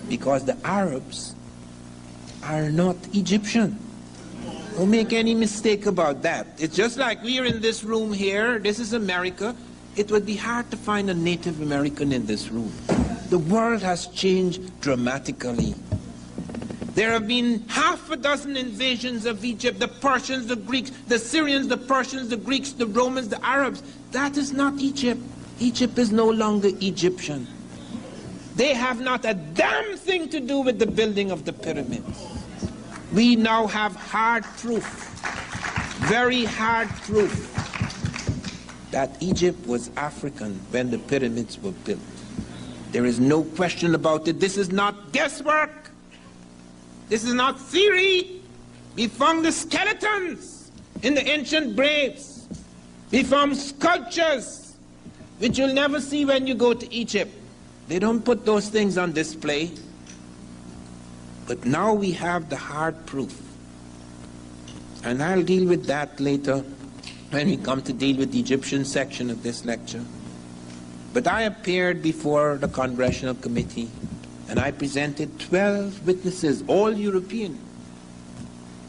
because the Arabs are not Egyptian. Don't make any mistake about that. It's just like we are in this room here. This is America. It would be hard to find a Native American in this room. The world has changed dramatically. There have been half a dozen invasions of Egypt, the Persians, the Greeks, the Syrians, the Persians, the Greeks, the Romans, the Arabs. That is not Egypt. Egypt is no longer Egyptian. They have not a damn thing to do with the building of the pyramids. We now have hard proof, very hard proof, that Egypt was African when the pyramids were built. There is no question about it. This is not guesswork. This is not theory. We found the skeletons in the ancient graves. We found sculptures, which you'll never see when you go to Egypt. They don't put those things on display. But now we have the hard proof. And I'll deal with that later when we come to deal with the Egyptian section of this lecture. But I appeared before the Congressional Committee and I presented 12 witnesses, all European.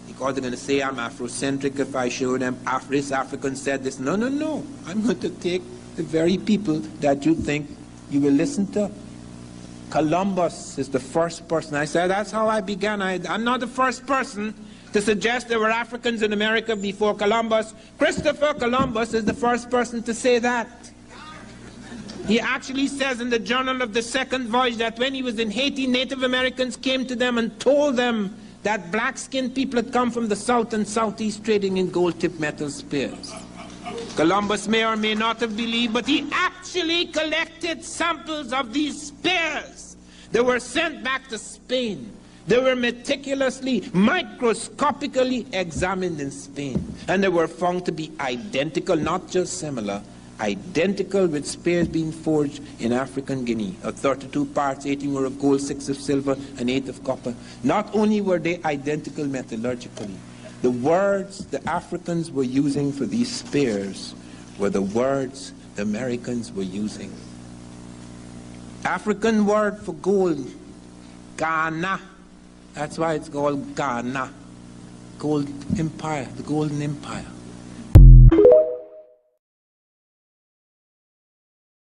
Because they're going to say I'm Afrocentric if I show them this African said this. No, no, no. I'm going to take the very people that you think you will listen to. Columbus is the first person. I said, that's how I began. I'm not the first person to suggest there were Africans in America before Columbus. Christopher Columbus is the first person to say that. He actually says in the Journal of the Second Voyage that when he was in Haiti, Native Americans came to them and told them that black-skinned people had come from the south and southeast trading in gold-tipped metal spears. Columbus may or may not have believed, but he actually collected samples of these spears. They were sent back to Spain. They were meticulously, microscopically examined in Spain. And they were found to be identical, not just similar, identical with spears being forged in African Guinea. Of 32 parts, 18 were of gold, 6 of silver, and 8 of copper. Not only were they identical metallurgically, the words the Africans were using for these spears were the words the Americans were using. African word for gold, Ghana. That's why it's called Ghana. Gold Empire, the Golden Empire.